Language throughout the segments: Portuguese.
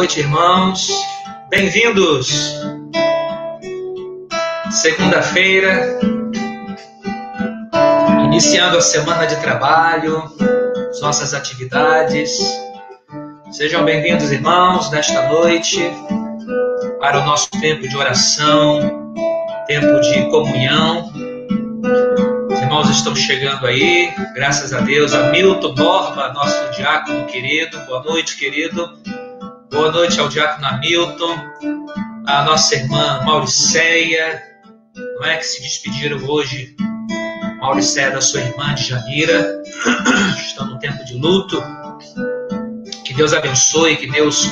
noite, irmãos. Bem-vindos. Segunda-feira, iniciando a semana de trabalho, as nossas atividades. Sejam bem-vindos, irmãos, nesta noite, para o nosso tempo de oração, tempo de comunhão. Os irmãos estão chegando aí, graças a Deus. Hamilton Norma, nosso diácono querido. Boa noite, querido. Boa noite ao diácono Hamilton, a nossa irmã Mauriceia, não é, que se despediram hoje. Mauriceia da sua irmã de Janira, estão no tempo de luto. Que Deus abençoe, que Deus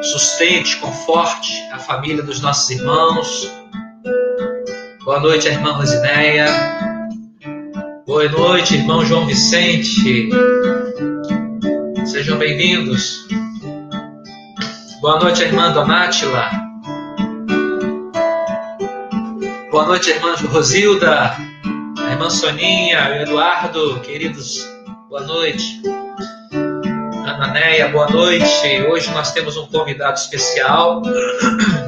sustente, conforte a família dos nossos irmãos. Boa noite, a irmã Rosineia. Boa noite, irmão João Vicente. Sejam bem-vindos. Boa noite, a irmã Donátila. Boa noite, a irmã Rosilda, a irmã Soninha, o Eduardo, queridos, boa noite. Ana Neia, boa noite. Hoje nós temos um convidado especial,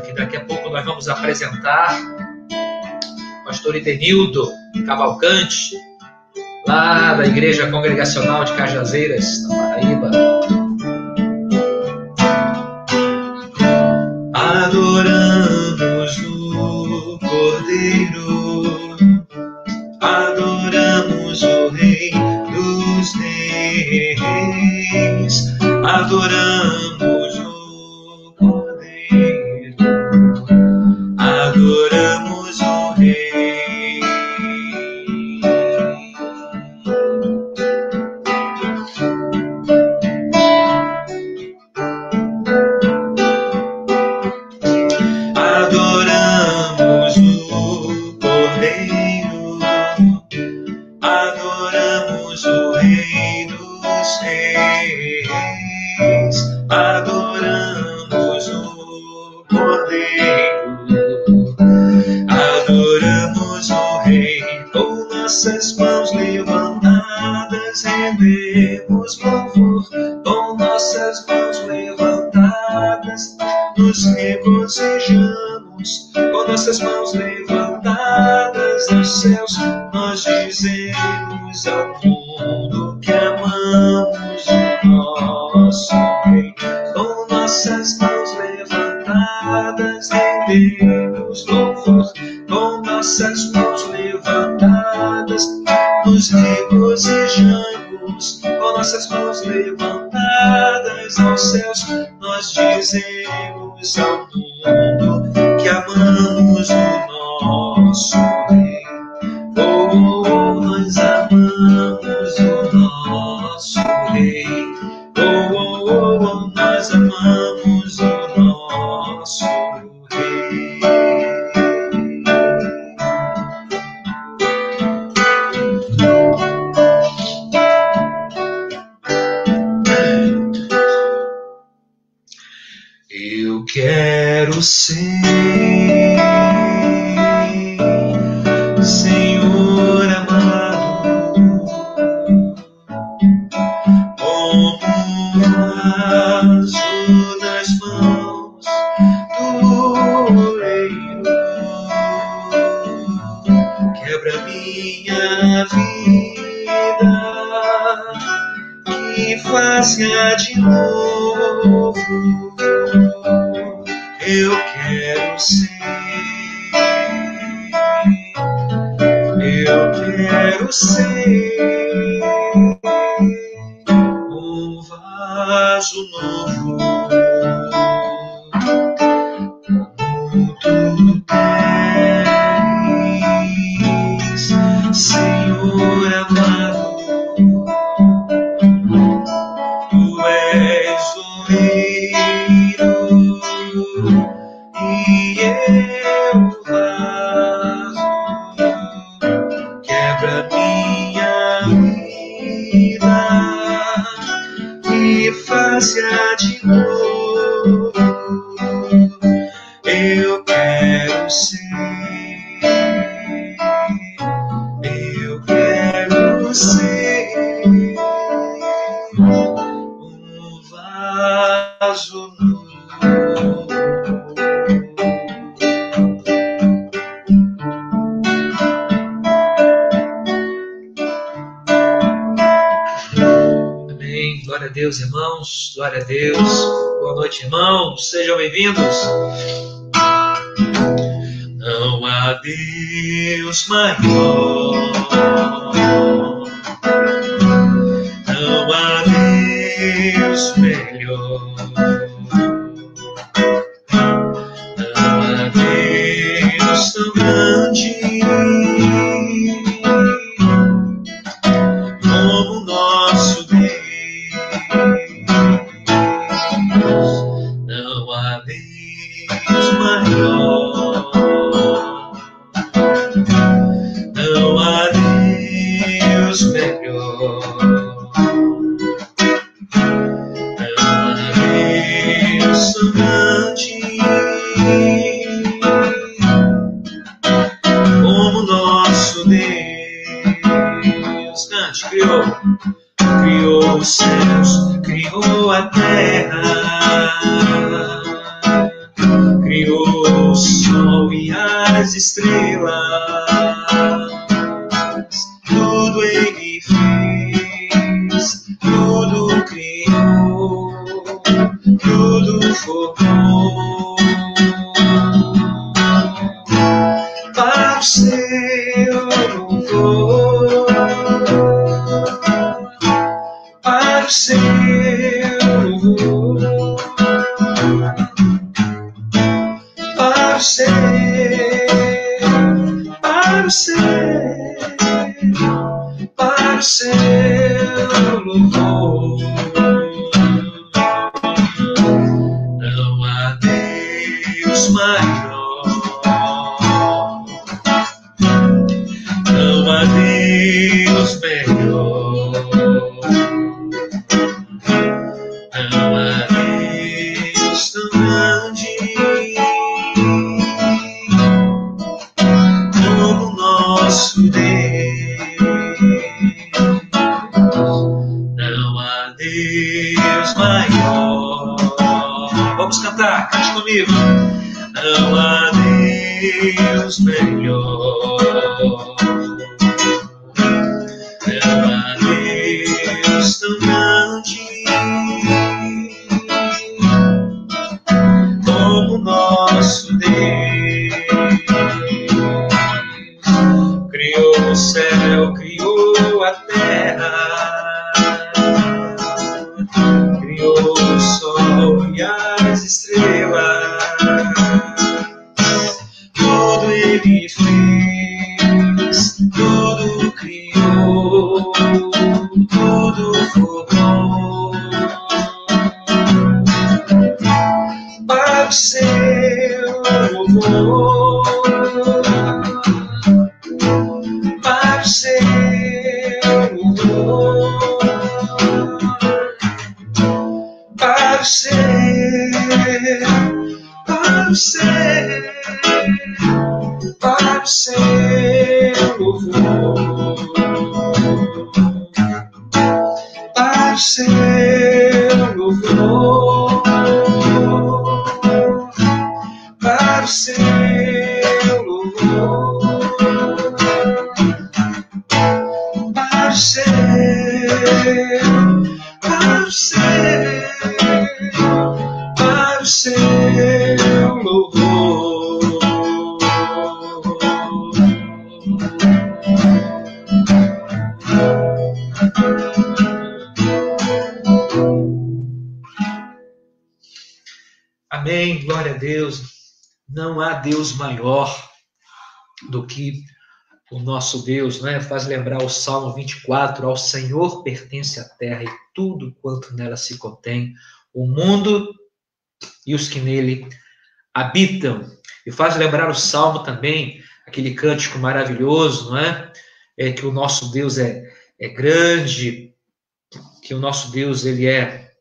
que daqui a pouco nós vamos apresentar. Pastor Idenildo Cavalcante, lá da Igreja Congregacional de Cajazeiras, na Paraíba. Adoramos o Cordeiro, adoramos o Rei dos Reis, adoramos o Cordeiro, adoramos o Rei. Adoramos o Cordeiro, adoramos o Rei dos Reis, adoramos o Cordeiro, adoramos o Rei. Com nossas mãos levantadas rendemos louvor, com nossas mãos levantadas nos regozijamos, com nossas mãos levantadas aos céus, nós dizemos ao mundo que amamos o nosso Rei. Com nossas mãos levantadas rendemos louvor, com nossas mãos levantadas nos regozijamos, com nossas mãos levantadas aos céus, nós dizemos ao mundo que amamos o nosso Rei. Oh, nós amamos o nosso Rei. Oh, oh, oh, oh, nós amamos o nosso Rei. Eu quero ser, Senhor amado, como um vaso nas mãos do oleiro. Quebra minha vida e faça de novo. Eu quero ser, eu quero ser um vaso novo, como tu tens, Senhor amado. Tu és o oleiro e eu vaso. Quebra minha vida e faça de novo. Eu quero ser, eu quero ser um vaso novo. glória a Deus, irmãos, glória a Deus. Boa noite, irmãos, sejam bem-vindos. Não há Deus maior, não há Deus melhor, não há Deus tão grande como nosso Deus. Não há Deus maior, não há Deus melhor, não há Deus tão grande como nosso Deus. Cante, criou os céus, criou a terra, criou o sol e as estrelas, tudo Ele fez, tudo criou, tudo formou para o seu louvor, para o seu louvor, para o seu, para o seu, para o seu louvor. Não há Deus maior, não há Deus melhor, não há Deus tão grande como nosso Deus. Não há Deus maior. Vamos cantar, cante comigo. Não há Deus melhor, não há Deus tão grande como nosso Deus. Criou o céu, criou a terra, criou o sol e as estrelas, tudo Ele fez, tudo criou, tudo formou para o seu louvor, para o seu louvor, para o seu, para o seu, para o seu louvor, para o seu louvor, para o seu louvor, para o seu, para o seu, para o seu louvor. Amém, glória a Deus. Não há Deus maior do que o nosso Deus, né? Faz lembrar o Salmo 24, ao Senhor pertence a terra e tudo quanto nela se contém, o mundo e os que nele habitam. E faz lembrar o Salmo também, aquele cântico maravilhoso, não é? Que o nosso Deus é grande, que o nosso Deus ele é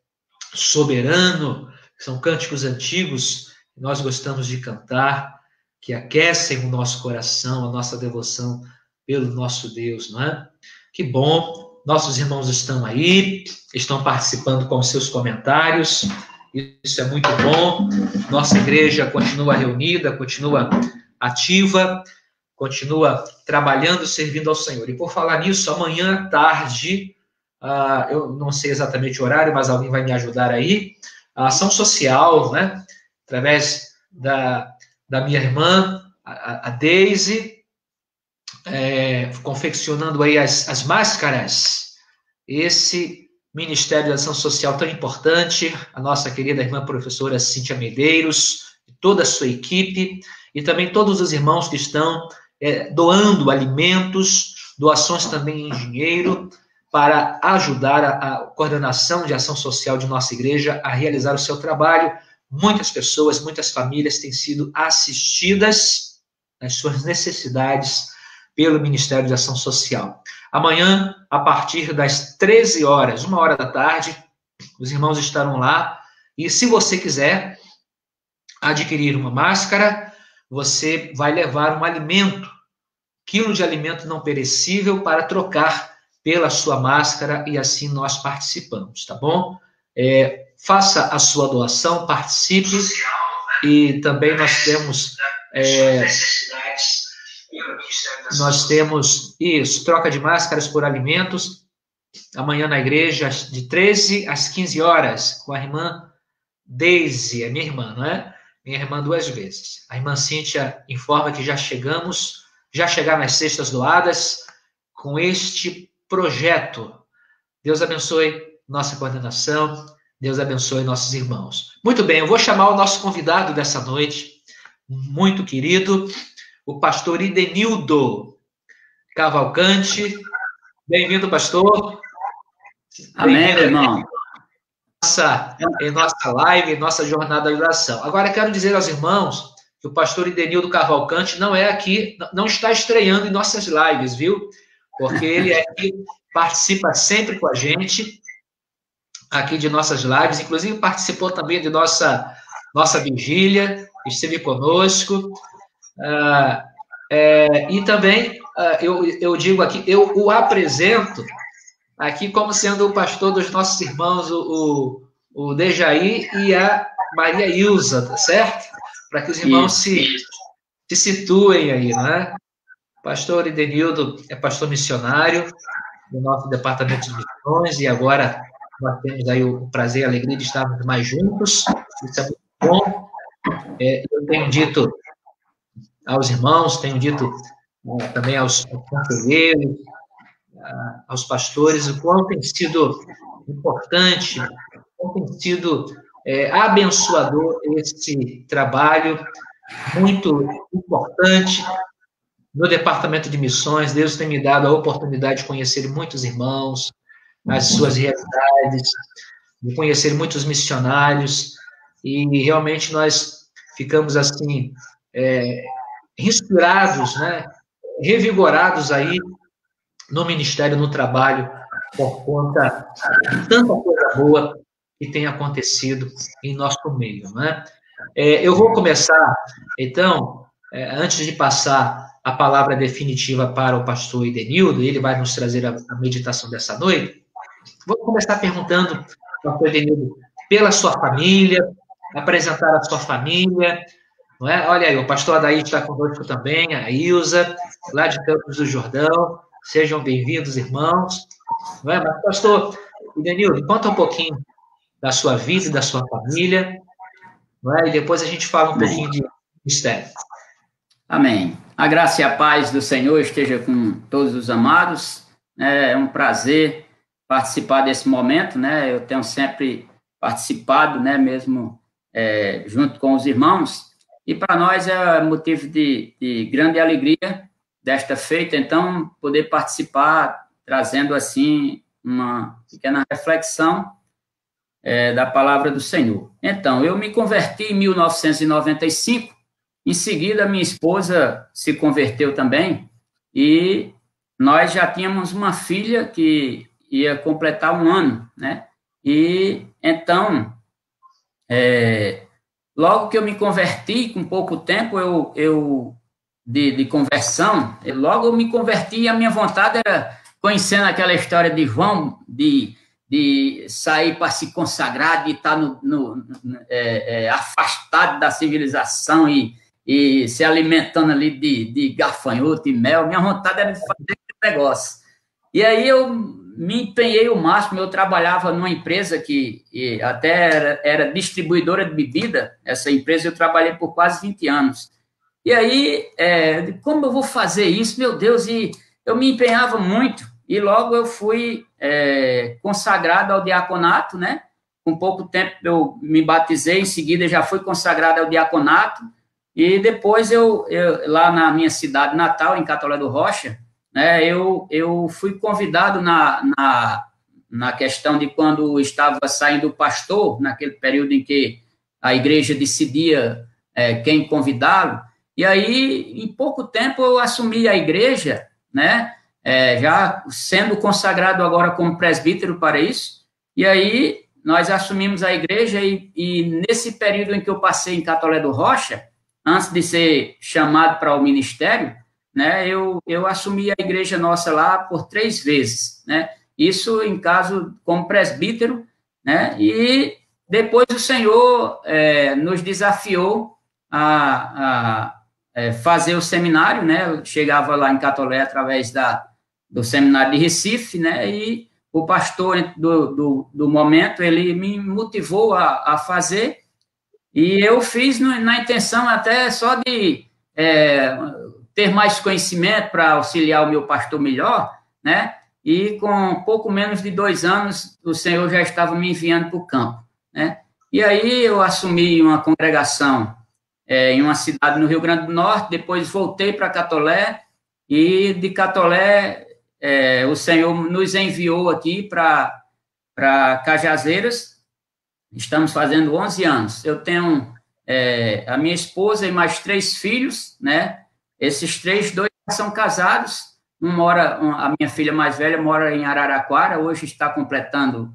soberano. São cânticos antigos que nós gostamos de cantar, que aquecem o nosso coração, a nossa devoção pelo nosso Deus, não é? Que bom, nossos irmãos estão aí, estão participando com seus comentários, isso é muito bom. Nossa igreja continua reunida, continua ativa, continua trabalhando, servindo ao Senhor. E por falar nisso, amanhã à tarde eu não sei exatamente o horário, mas alguém vai me ajudar aí, a ação social, né? Através da minha irmã, a Deise, confeccionando aí as máscaras. Esse Ministério da Ação Social tão importante, a nossa querida irmã professora Cíntia Medeiros, toda a sua equipe, e também todos os irmãos que estão doando alimentos, doações também em dinheiro, para ajudar a coordenação de ação social de nossa igreja a realizar o seu trabalho. Muitas pessoas, muitas famílias têm sido assistidas nas suas necessidades pelo Ministério de Ação Social. Amanhã, a partir das 13 horas, 1h da tarde, os irmãos estarão lá. E se você quiser adquirir uma máscara, você vai levar um alimento, quilo de alimento não perecível, para trocar pela sua máscara, e assim nós participamos, tá bom? Faça a sua doação, participe, e também nós temos isso, troca de máscaras por alimentos, amanhã na igreja, de 13 às 15 horas, com a irmã Deise, é minha irmã, não é? Minha irmã 2 vezes. A irmã Cíntia informa que já chegaram nas cestas doadas com este projeto. Deus abençoe nossa coordenação, Deus abençoe nossos irmãos. Muito bem, eu vou chamar o nosso convidado dessa noite, muito querido, o pastor Idenildo Cavalcante. Bem-vindo, pastor. Amém, meu irmão. Em nossa live, em nossa jornada de oração. Agora, quero dizer aos irmãos que o pastor Idenildo Cavalcante não é aqui, não está estreando em nossas lives, viu? Porque ele aqui participa sempre com a gente, aqui de nossas lives, inclusive participou também de nossa vigília, esteve conosco. E também, eu digo aqui, eu o apresento aqui como sendo o pastor dos nossos irmãos, o Dejaí e a Maria Ilza, tá certo? Para que os irmãos se situem aí, né? Pastor Idenildo é pastor missionário do nosso departamento de missões, e agora nós temos aí o prazer e a alegria de estarmos mais juntos. Isso é muito bom. Eu tenho dito aos irmãos, tenho dito também aos conselheiros, aos pastores, o quanto tem sido importante, o quanto tem sido abençoador esse trabalho, muito importante no departamento de missões. Deus tem me dado a oportunidade de conhecer muitos irmãos, as suas realidades, de conhecer muitos missionários, e realmente nós ficamos assim, inspirados, né, revigorados aí no ministério, no trabalho, por conta de tanta coisa boa que tem acontecido em nosso meio, né? Eu vou começar, então, antes de passar a palavra definitiva para o pastor Idenildo, ele vai nos trazer a meditação dessa noite. Vou começar perguntando, pastor Idenildo, pela sua família, apresentar a sua família, não é? Olha aí, o pastor Adair está conosco também, a Ilza, lá de Campos do Jordão. Sejam bem-vindos, irmãos. Não é? Mas, pastor Idenildo, conta um pouquinho da sua vida e da sua família, não é? E depois a gente fala um pouquinho de mistério. Amém. A graça e a paz do Senhor esteja com todos os amados. É um prazer participar desse momento, né? Eu tenho sempre participado, né? Mesmo junto com os irmãos. E para nós é motivo de grande alegria desta feita, então, poder participar, trazendo, assim, uma pequena reflexão da palavra do Senhor. Então, eu me converti em 1995, em seguida, minha esposa se converteu também, e nós já tínhamos uma filha que ia completar 1 ano, né? E, então, logo que eu me converti, com pouco tempo de conversão, logo eu me converti e a minha vontade era, conhecendo aquela história de João, de sair para se consagrar, de estar afastado da civilização e se alimentando ali de gafanhoto e mel. Minha vontade era de fazer esse negócio. E aí eu me empenhei o máximo. Eu trabalhava numa empresa que até era distribuidora de bebida. Essa empresa eu trabalhei por quase 20 anos. E aí, como eu vou fazer isso? Meu Deus, e eu me empenhava muito. E logo eu fui consagrado ao diaconato, né? Com pouco tempo eu me batizei, em seguida já fui consagrado ao diaconato. E depois eu lá na minha cidade natal, em Catolé do Rocha, né, eu fui convidado na questão de quando estava saindo o pastor, naquele período em que a igreja decidia quem convidá-lo, e aí, em pouco tempo, eu assumi a igreja, né, já sendo consagrado agora como presbítero para isso, e aí nós assumimos a igreja, e nesse período em que eu passei em Catolé do Rocha, antes de ser chamado para o ministério, né, eu assumi a igreja nossa lá por 3 vezes, né, isso em caso como presbítero, né, e depois o Senhor nos desafiou a fazer o seminário, né, eu chegava lá em Catolé através do seminário de Recife, né, e o pastor do momento, ele me motivou a fazer, e eu fiz na intenção até só de ter mais conhecimento para auxiliar o meu pastor melhor, né? E com pouco menos de 2 anos, o Senhor já estava me enviando para o campo, né? E aí eu assumi uma congregação em uma cidade no Rio Grande do Norte, depois voltei para Catolé, e de Catolé o Senhor nos enviou aqui para Cajazeiras. Estamos fazendo 11 anos. Eu tenho a minha esposa e mais 3 filhos, né? Esses 2 são casados. A minha filha mais velha mora em Araraquara, hoje está completando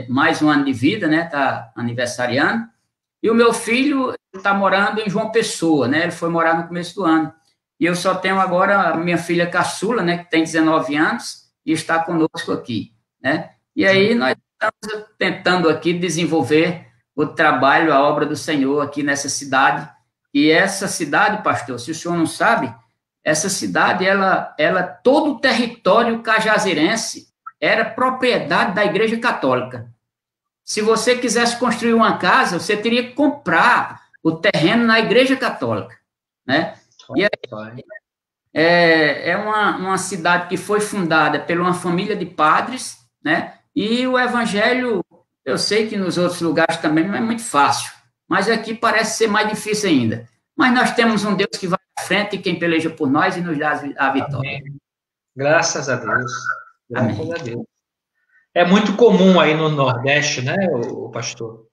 mais um ano de vida, né? Está aniversariando. E o meu filho está morando em João Pessoa, né? Ele foi morar no começo do ano. E eu só tenho agora a minha filha caçula, né? Que tem 19 anos e está conosco aqui, né? E aí nós estamos tentando aqui desenvolver o trabalho, a obra do Senhor aqui nessa cidade. E essa cidade, pastor, se o senhor não sabe, essa cidade, todo o território cajazeirense era propriedade da Igreja Católica. Se você quisesse construir uma casa, você teria que comprar o terreno na Igreja Católica, né? E aí, é uma cidade que foi fundada por uma família de padres, né? E o evangelho, eu sei que nos outros lugares também não é muito fácil, mas aqui parece ser mais difícil ainda. Mas nós temos um Deus que vai à frente e quem peleja por nós e nos dá a vitória. Amém. Graças a Deus. Graças Amém. a Deus. É muito comum aí no Nordeste, né, o pastor?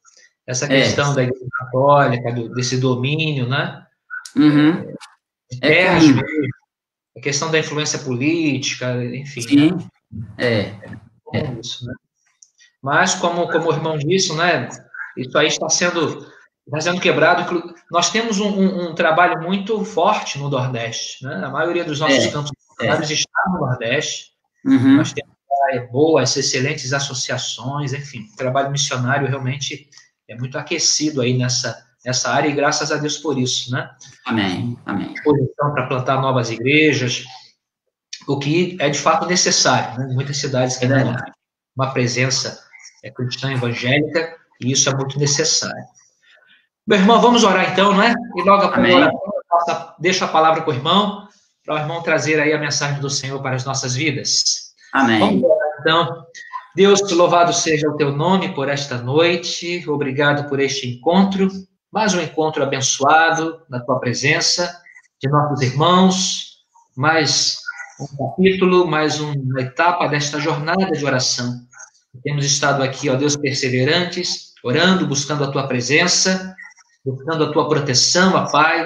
Essa questão da Igreja Católica, desse domínio, né? Uhum. Terras mesmo, a questão da influência política, enfim. Sim, né? Isso, né? Mas, como o irmão disse, né, isso aí está sendo quebrado. Nós temos um trabalho muito forte no Nordeste, né? A maioria dos nossos campos missionários está no Nordeste. Uhum. Nós temos boas, excelentes associações, enfim, o trabalho missionário realmente é muito aquecido aí nessa área, e graças a Deus por isso, né? Amém, amém. Disposição para plantar novas igrejas, o que é de fato necessário, né? Em muitas cidades que não tem uma presença cristã evangélica, e isso é muito necessário. Meu irmão, vamos orar então, não é? E logo após a oração, deixo a palavra com o irmão, para o irmão trazer aí a mensagem do Senhor para as nossas vidas. Amém. Vamos orar então. Deus, louvado seja o teu nome por esta noite, obrigado por este encontro, mais um encontro abençoado na tua presença, de nossos irmãos, mais um capítulo, mais uma etapa desta jornada de oração. Temos estado aqui, ó Deus, perseverantes, orando, buscando a tua presença, buscando a tua proteção, ó Pai,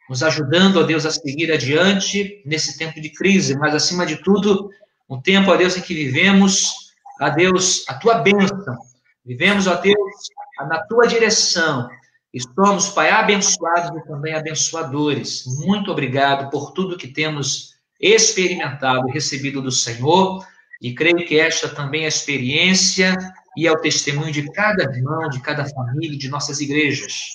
nos ajudando, ó Deus, a seguir adiante nesse tempo de crise, mas acima de tudo, um tempo, ó Deus, em que vivemos, ó Deus, a tua bênção, vivemos, ó Deus, na tua direção, e somos, Pai, abençoados e também abençoadores. Muito obrigado por tudo que temos experimentado e recebido do Senhor, e creio que esta também é a experiência e é o testemunho de cada irmão, de cada família, de nossas igrejas.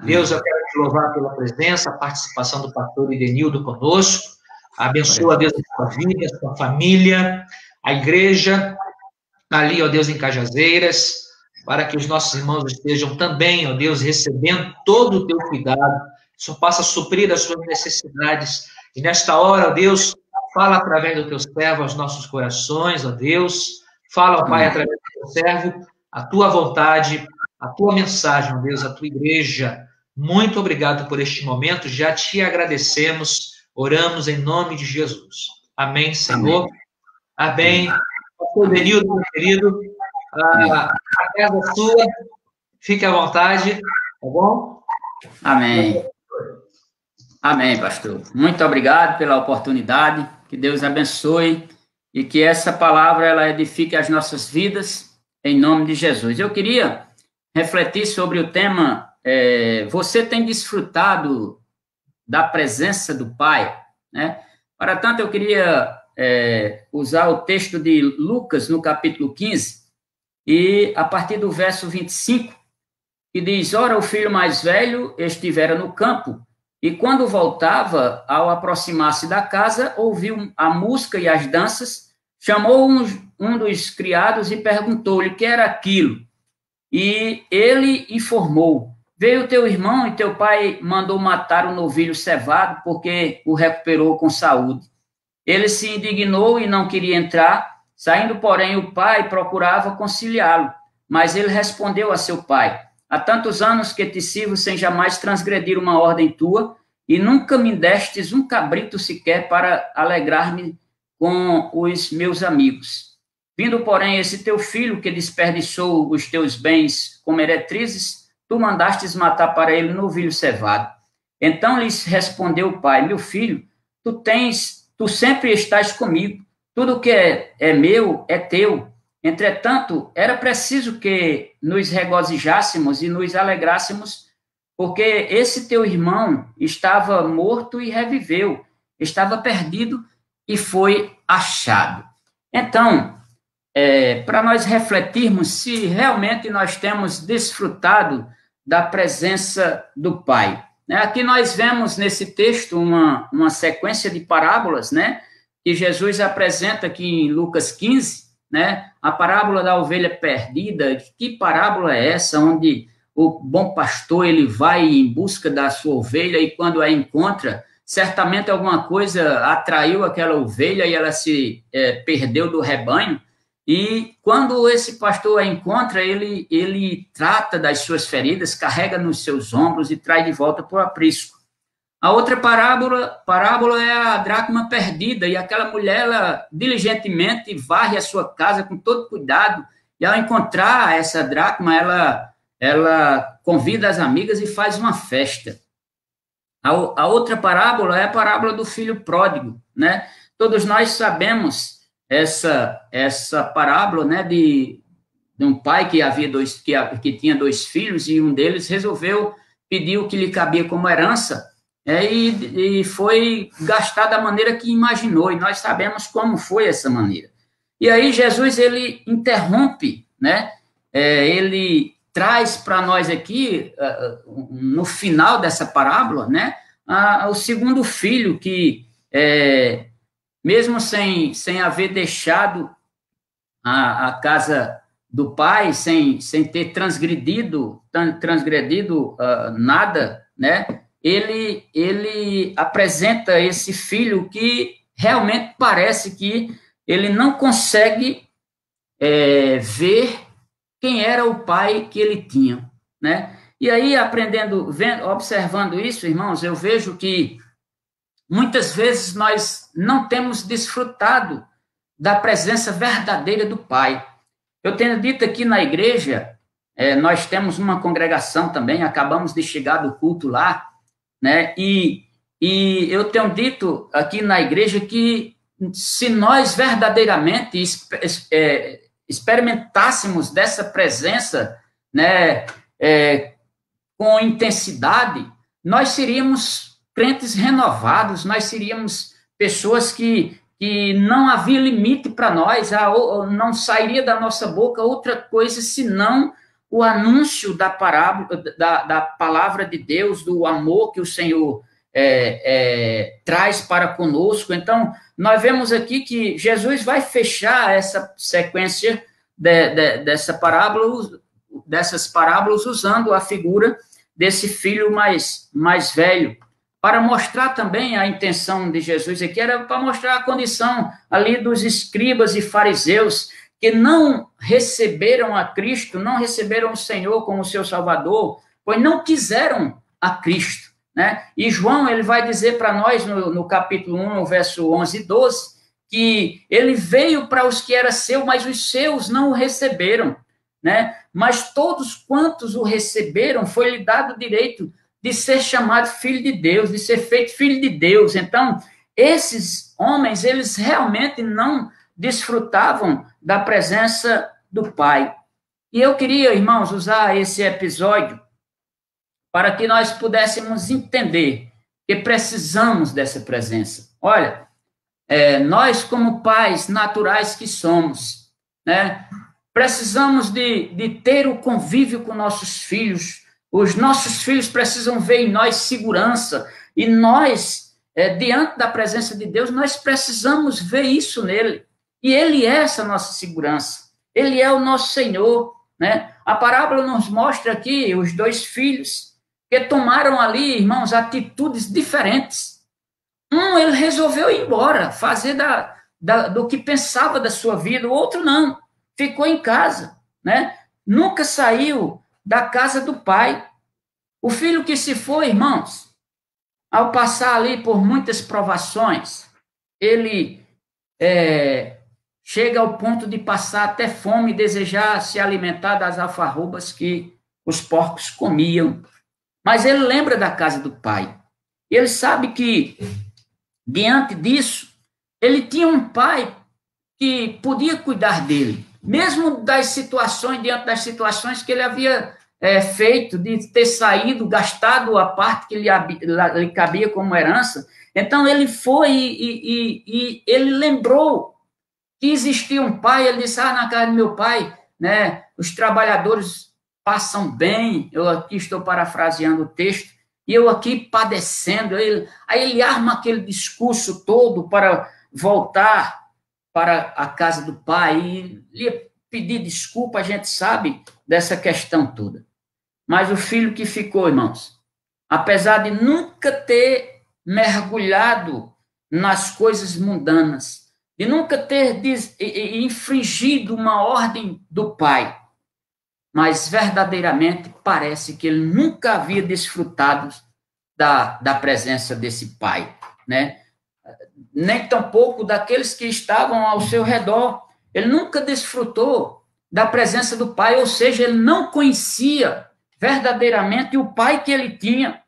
Deus, eu quero te louvar pela presença, a participação do pastor Idenildo conosco, Abençoa, Deus, a sua vida, a sua família, a igreja, ali, ó Deus, em Cajazeiras, para que os nossos irmãos estejam também, ó Deus, recebendo todo o teu cuidado, só possa suprir as suas necessidades. E nesta hora, ó Deus, fala através do teu servo aos nossos corações, ó Deus, fala, ó Pai, através do teu servo, a tua vontade, a tua mensagem, ó Deus, a tua igreja. Muito obrigado por este momento, já te agradecemos, oramos em nome de Jesus. Amém, Senhor. Amém. Pastor Benildo, meu querido, a casa é sua, fique à vontade, tá bom? Amém. Amém, pastor. Muito obrigado pela oportunidade, que Deus abençoe e que essa palavra ela edifique as nossas vidas, em nome de Jesus. Eu queria refletir sobre o tema, você tem desfrutado da presença do Pai, né? Para tanto, eu queria usar o texto de Lucas, no capítulo 15, e a partir do verso 25, que diz, ora, o filho mais velho estivera no campo, e quando voltava, ao aproximar-se da casa, ouviu a música e as danças, chamou um dos criados e perguntou-lhe o que era aquilo. E ele informou, veio teu irmão e teu pai mandou matar o novilho cevado, porque o recuperou com saúde. Ele se indignou e não queria entrar, saindo, porém, o pai procurava conciliá-lo, mas ele respondeu a seu pai, há tantos anos que te sirvo sem jamais transgredir uma ordem tua, e nunca me destes um cabrito sequer para alegrar-me com os meus amigos. Vindo, porém, esse teu filho que desperdiçou os teus bens com meretrizes, tu mandastes matar para ele um novilho cevado. Então lhes respondeu o pai, meu filho, tu sempre estás comigo, tudo que é meu é teu. Entretanto, era preciso que nos regozijássemos e nos alegrássemos, porque esse teu irmão estava morto e reviveu, estava perdido e foi achado. Então, para nós refletirmos se realmente nós temos desfrutado da presença do Pai. Aqui nós vemos nesse texto uma sequência de parábolas, né, que Jesus apresenta aqui em Lucas 15, né, a parábola da ovelha perdida. Que parábola é essa, onde o bom pastor ele vai em busca da sua ovelha e quando a encontra, certamente alguma coisa atraiu aquela ovelha e ela se perdeu do rebanho. E quando esse pastor a encontra, ele trata das suas feridas, carrega nos seus ombros e traz de volta para o aprisco. A outra parábola é a dracma perdida, e aquela mulher, ela diligentemente varre a sua casa com todo cuidado, e ao encontrar essa dracma, ela convida as amigas e faz uma festa. A outra parábola é a parábola do filho pródigo, né? Todos nós sabemos essa parábola, né, de um pai que tinha dois filhos e um deles resolveu pedir o que lhe cabia como herança e foi gastar da maneira que imaginou, e nós sabemos como foi essa maneira. E aí Jesus, ele interrompe, né, ele traz para nós aqui, no final dessa parábola, né, o segundo filho que mesmo sem haver deixado a casa do pai, sem ter transgredido nada, né? Ele apresenta esse filho que realmente parece que ele não consegue ver quem era o pai que ele tinha, né? E aí, observando isso, irmãos, eu vejo que muitas vezes nós não temos desfrutado da presença verdadeira do Pai. Eu tenho dito aqui na igreja, nós temos uma congregação também, acabamos de chegar do culto lá, né? E eu tenho dito aqui na igreja que se nós verdadeiramente experimentássemos dessa presença, né, com intensidade, nós seríamos crentes renovados, nós seríamos pessoas que não havia limite para nós, não sairia da nossa boca outra coisa senão o anúncio da palavra de Deus, do amor que o Senhor traz para conosco. Então, nós vemos aqui que Jesus vai fechar essa sequência dessas parábolas usando a figura desse filho mais velho, para mostrar também a intenção de Jesus aqui, era para mostrar a condição ali dos escribas e fariseus, que não receberam a Cristo, não receberam o Senhor como seu Salvador, pois não quiseram a Cristo, né? E João, ele vai dizer para nós, no capítulo 1, no verso 11 e 12, que ele veio para os que era seu, mas os seus não o receberam, né? Mas todos quantos o receberam, foi-lhe dado o direito de ser chamado filho de Deus, de ser feito filho de Deus. Então, esses homens, eles realmente não desfrutavam da presença do Pai. E eu queria, irmãos, usar esse episódio para que nós pudéssemos entender que precisamos dessa presença. Olha, nós como pais naturais que somos, né, precisamos de ter o convívio com nossos filhos. Os nossos filhos precisam ver em nós segurança, e nós, diante da presença de Deus, nós precisamos ver isso nele. E ele é essa nossa segurança. Ele é o nosso Senhor, né? A parábola nos mostra aqui os dois filhos que tomaram ali, irmãos, atitudes diferentes. Ele resolveu ir embora, fazer do que pensava da sua vida. O outro não, ficou em casa, né? Nunca saiu da casa do pai. O filho que se foi, irmãos, ao passar ali por muitas provações, ele chega ao ponto de passar até fome e desejar se alimentar das alfarrobas que os porcos comiam. Mas ele lembra da casa do pai. E ele sabe que, diante disso, ele tinha um pai que podia cuidar dele, mesmo diante das situações que ele havia feito, de ter saído, gastado a parte que lhe cabia como herança. Então, ele foi e ele lembrou que existia um pai. Ele disse, na casa do meu pai, né, os trabalhadores passam bem. Eu aqui estou parafraseando o texto, e eu aqui padecendo. Aí ele arma aquele discurso todo para voltar para a casa do pai e lhe pedir desculpa. A gente sabe dessa questão toda. Mas o filho que ficou, irmãos, apesar de nunca ter mergulhado nas coisas mundanas, de nunca ter infringido uma ordem do pai, mas verdadeiramente parece que ele nunca havia desfrutado da presença desse pai, né? Nem tampouco daqueles que estavam ao seu redor. Ele nunca desfrutou da presença do pai, ou seja, ele não conhecia verdadeiramente o pai que ele tinha.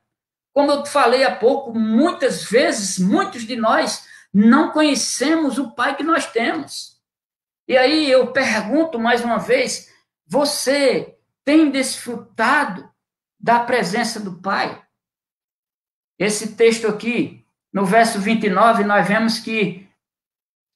Como eu falei há pouco, muitas vezes, muitos de nós não conhecemos o pai que nós temos. E aí eu pergunto mais uma vez, você tem desfrutado da presença do pai? Esse texto aqui, no verso 29, nós vemos que,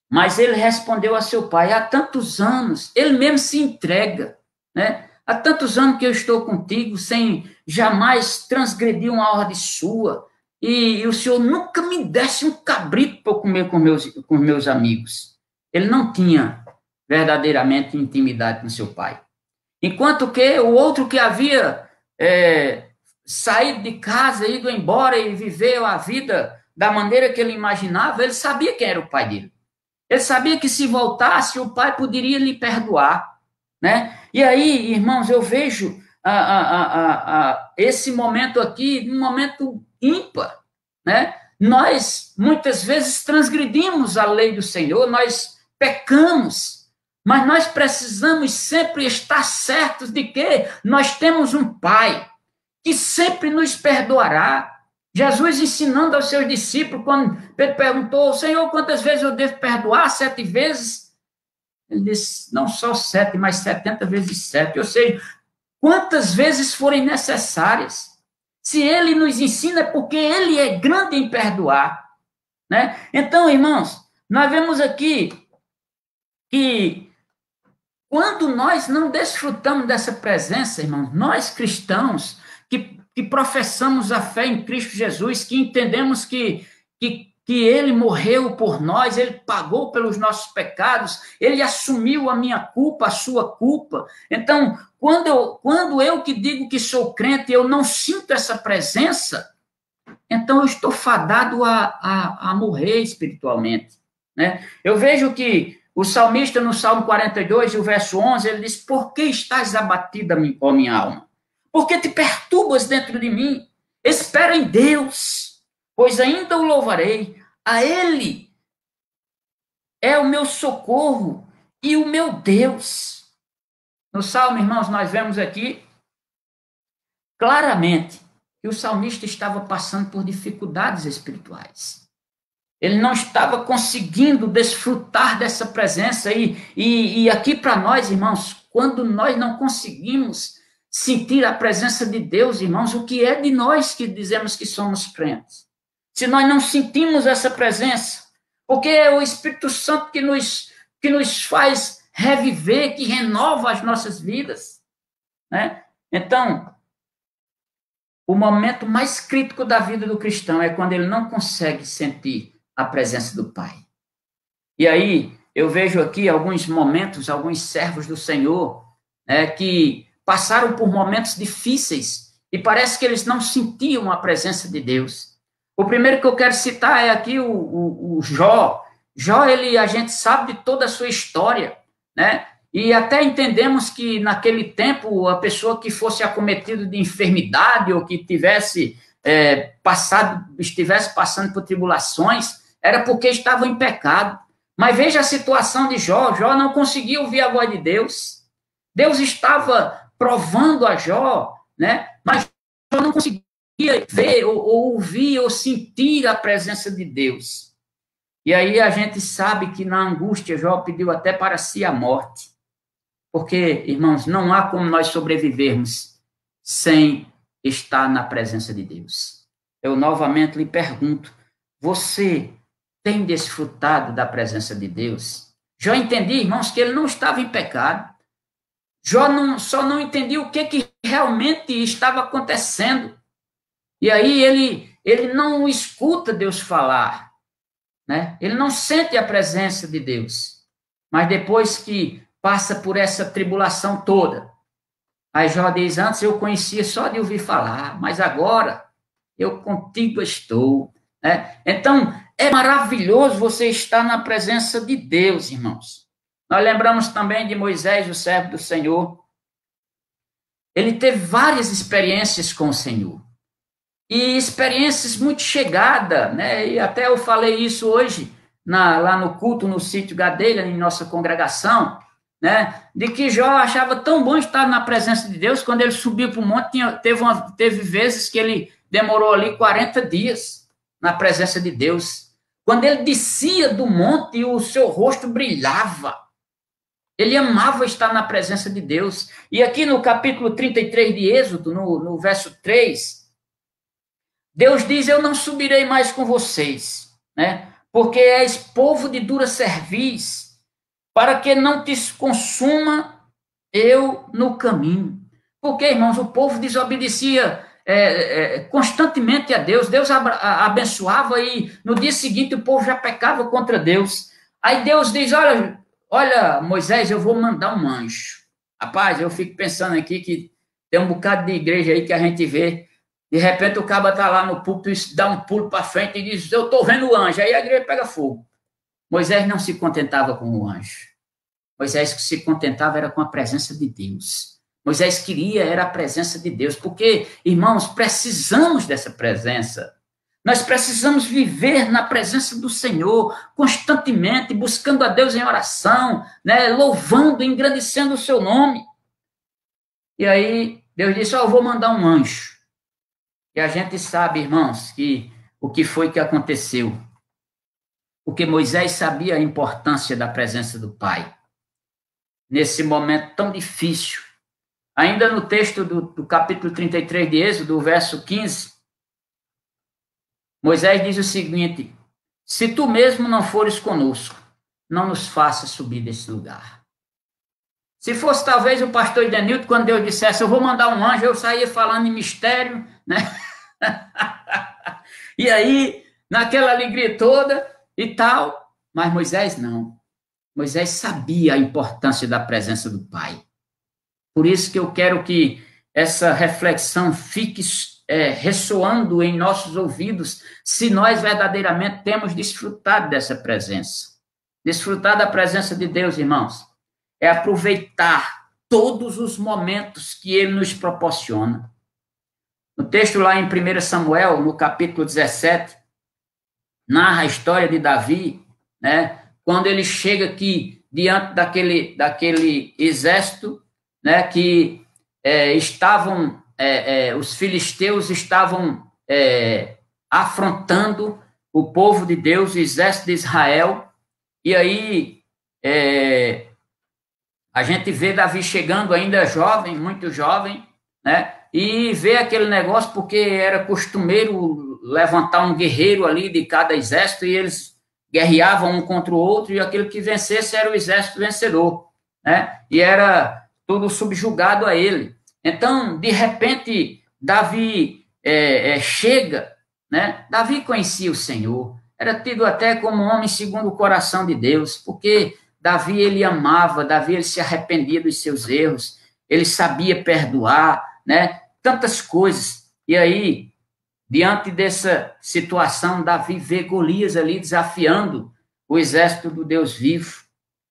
mas ele respondeu a seu pai, há tantos anos, ele mesmo se entrega, né? Há tantos anos que eu estou contigo, sem jamais transgredir uma ordem sua, e o Senhor nunca me desse um cabrito para eu comer com meus amigos. Ele não tinha verdadeiramente intimidade com seu pai. Enquanto que o outro que havia saído de casa, ido embora e viveu a vida da maneira que ele imaginava, ele sabia quem era o pai dele. Ele sabia que se voltasse, o pai poderia lhe perdoar, né? E aí, irmãos, eu vejo esse momento aqui, um momento ímpar, né? Nós, muitas vezes, transgredimos a lei do Senhor, nós pecamos, mas nós precisamos sempre estar certos de que nós temos um Pai que sempre nos perdoará. Jesus ensinando aos seus discípulos, quando Pedro perguntou, Senhor, quantas vezes eu devo perdoar? 7 vezes? Ele disse, não só 7, mas 70 vezes 7. Ou seja, quantas vezes forem necessárias. Se ele nos ensina, é porque ele é grande em perdoar, né? Então, irmãos, nós vemos aqui que quando nós não desfrutamos dessa presença, irmãos, nós cristãos, que que professamos a fé em Cristo Jesus, que entendemos que Ele morreu por nós, Ele pagou pelos nossos pecados, Ele assumiu a minha culpa, a sua culpa. Então, quando eu que digo que sou crente, eu não sinto essa presença, então eu estou fadado a morrer espiritualmente, né? Eu vejo que o salmista, no Salmo 42, e o verso 11, ele diz: por que estás abatida, ó minha alma? Por que te perturbas dentro de mim? Espera em Deus, pois ainda o louvarei. A Ele é o meu socorro e o meu Deus. No Salmo, irmãos, nós vemos aqui claramente que o salmista estava passando por dificuldades espirituais. Ele não estava conseguindo desfrutar dessa presença. E aqui para nós, irmãos, quando nós não conseguimos sentir a presença de Deus, irmãos, o que é de nós que dizemos que somos crentes? Se nós não sentimos essa presença, porque é o Espírito Santo que nos faz reviver, que renova as nossas vidas, né? Então, o momento mais crítico da vida do cristão é quando ele não consegue sentir a presença do Pai. E aí, eu vejo aqui alguns momentos, alguns servos do Senhor, que passaram por momentos difíceis e parece que eles não sentiam a presença de Deus. O primeiro que eu quero citar é aqui o Jó. Jó, a gente sabe de toda a sua história, né? E até entendemos que naquele tempo a pessoa que fosse acometida de enfermidade ou que estivesse passando por tribulações, era porque estava em pecado. Mas veja a situação de Jó. Jó não conseguia ouvir a voz de Deus. Deus estava provando a Jó, né? Mas Jó não conseguia ver, ou ouvir, ou sentir a presença de Deus. E aí a gente sabe que na angústia Jó pediu até para si a morte. Porque, irmãos, não há como nós sobrevivermos sem estar na presença de Deus. Eu novamente lhe pergunto, você tem desfrutado da presença de Deus? Jó entendi, irmãos, que ele não estava em pecado. Jó só não entendia o que realmente estava acontecendo. E aí ele não escuta Deus falar, né? Ele não sente a presença de Deus. Mas depois que passa por essa tribulação toda, aí Jó diz: antes eu conhecia só de ouvir falar, mas agora eu contigo estou, né? Então, é maravilhoso você estar na presença de Deus, irmãos. Nós lembramos também de Moisés, o servo do Senhor. Ele teve várias experiências com o Senhor. E experiências muito chegadas, né? E até eu falei isso hoje, lá no culto, no sítio Gadelha, em nossa congregação, né? De que Jó achava tão bom estar na presença de Deus. Quando ele subiu para o monte, teve vezes que ele demorou ali 40 dias na presença de Deus. Quando ele descia do monte, o seu rosto brilhava. Ele amava estar na presença de Deus. E aqui no capítulo 33 de Êxodo, no verso 3, Deus diz: eu não subirei mais com vocês, né? Porque és povo de dura cerviz, para que não te consuma eu no caminho. Porque, irmãos, o povo desobedecia constantemente a Deus. Deus abençoava e no dia seguinte o povo já pecava contra Deus. Aí Deus diz: olha, Moisés, eu vou mandar um anjo. Rapaz, eu fico pensando aqui que tem um bocado de igreja aí que a gente vê, de repente o caba está lá no púlpito e dá um pulo para frente e diz: eu estou vendo o anjo. Aí a igreja pega fogo. Moisés não se contentava com o anjo. Moisés se contentava era com a presença de Deus. Moisés queria era a presença de Deus, porque, irmãos, precisamos dessa presença. Nós precisamos viver na presença do Senhor, constantemente, buscando a Deus em oração, né, louvando, engrandecendo o seu nome. E aí, Deus disse: eu vou mandar um anjo. E a gente sabe, irmãos, que o que foi que aconteceu. Porque Moisés sabia a importância da presença do Pai. Nesse momento tão difícil. Ainda no texto do capítulo 33 de Êxodo, do verso 15, Moisés diz o seguinte: se tu mesmo não fores conosco, não nos faças subir desse lugar. Se fosse talvez o pastor Edenilton, quando Deus dissesse, eu vou mandar um anjo, eu saía falando em mistério, né? E aí, naquela alegria toda e tal, mas Moisés não. Moisés sabia a importância da presença do Pai. Por isso que eu quero que essa reflexão fique ressoando em nossos ouvidos, se nós verdadeiramente temos desfrutado dessa presença. Desfrutar da presença de Deus, irmãos, é aproveitar todos os momentos que Ele nos proporciona. No texto lá em 1 Samuel, no capítulo 17, narra a história de Davi, né? Quando ele chega aqui diante daquele exército, né? Que os filisteus estavam afrontando o povo de Deus, o exército de Israel, e aí a gente vê Davi chegando ainda jovem, muito jovem, né? E vê aquele negócio, porque era costumeiro levantar um guerreiro ali de cada exército, e eles guerreavam um contra o outro, e aquele que vencesse era o exército vencedor, né? E era tudo subjugado a ele. Então, de repente, Davi chega, né? Davi conhecia o Senhor, era tido até como homem segundo o coração de Deus, porque Davi, ele amava, Davi, ele se arrependia dos seus erros, ele sabia perdoar, né? Tantas coisas. E aí, diante dessa situação, Davi vê Golias ali desafiando o exército do Deus vivo.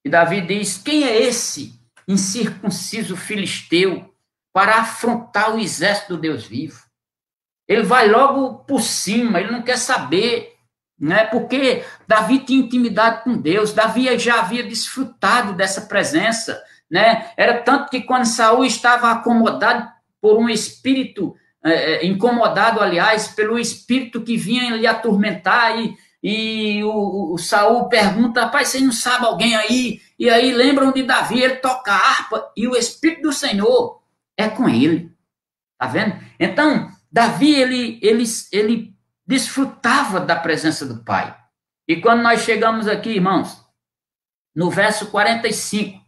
E Davi diz, quem é esse incircunciso filisteu para afrontar o exército do Deus vivo? Ele vai logo por cima, ele não quer saber, né? Porque Davi tinha intimidade com Deus, Davi já havia desfrutado dessa presença, né? Era tanto que quando Saul estava acomodado por um espírito, incomodado, aliás, pelo espírito que vinha lhe atormentar, e o Saul pergunta, rapaz, você não sabe alguém aí? E aí lembram de Davi, ele toca a harpa, e o Espírito do Senhor é com ele, tá vendo? Então, Davi, ele desfrutava da presença do Pai. E quando nós chegamos aqui, irmãos, no verso 45,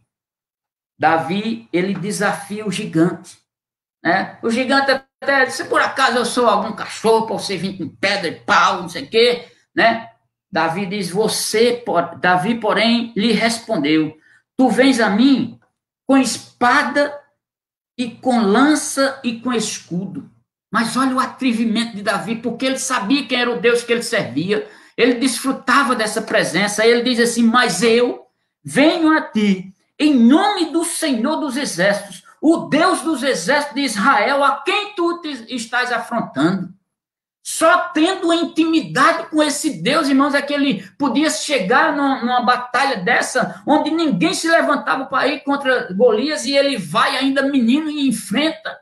Davi, ele desafia o gigante, né? O gigante até, se por acaso eu sou algum cachorro, para você vir com pedra e pau, não sei o quê, né? Davi diz, Davi, porém, lhe respondeu, tu vens a mim com espada e com lança e com escudo. Mas olha o atrevimento de Davi, porque ele sabia quem era o Deus que ele servia, ele desfrutava dessa presença, ele diz assim, mas eu venho a ti, em nome do Senhor dos Exércitos, o Deus dos exércitos de Israel, a quem tu estás afrontando. Só tendo intimidade com esse Deus, irmãos, é que ele podia chegar numa batalha dessa, onde ninguém se levantava para ir contra Golias, e ele vai ainda menino e enfrenta.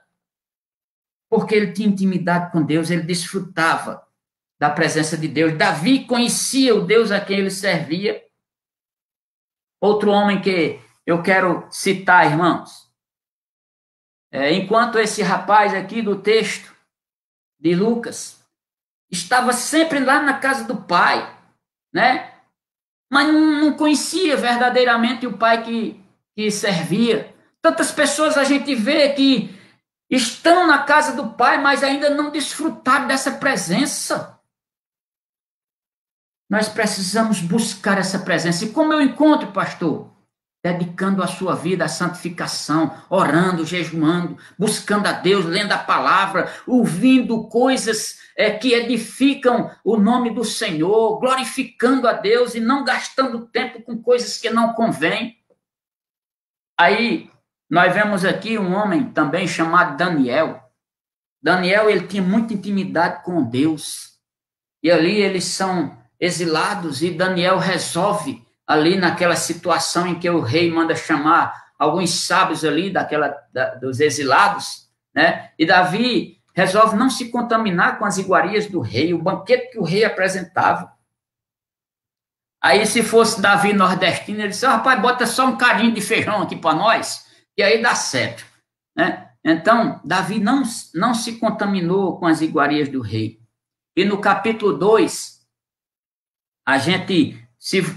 Porque ele tinha intimidade com Deus, ele desfrutava da presença de Deus. Davi conhecia o Deus a quem ele servia. Outro homem que eu quero citar, irmãos, enquanto esse rapaz aqui do texto de Lucas estava sempre lá na casa do pai, né? Mas não conhecia verdadeiramente o pai que servia. Tantas pessoas a gente vê que estão na casa do pai, mas ainda não desfrutaram dessa presença. Nós precisamos buscar essa presença. E como eu encontro, pastor? Dedicando a sua vida à santificação, orando, jejuando, buscando a Deus, lendo a palavra, ouvindo coisas que edificam o nome do Senhor, glorificando a Deus e não gastando tempo com coisas que não convêm. Aí, nós vemos aqui um homem também chamado Daniel. Daniel, ele tinha muita intimidade com Deus. E ali eles são exilados e Daniel resolve ali naquela situação em que o rei manda chamar alguns sábios ali dos exilados, né? E Davi resolve não se contaminar com as iguarias do rei, o banquete que o rei apresentava. Aí, se fosse Davi nordestino, ele disse, rapaz, bota só um cadinho de feijão aqui para nós, e aí dá certo, né? Então, Davi não se contaminou com as iguarias do rei. E no capítulo 2,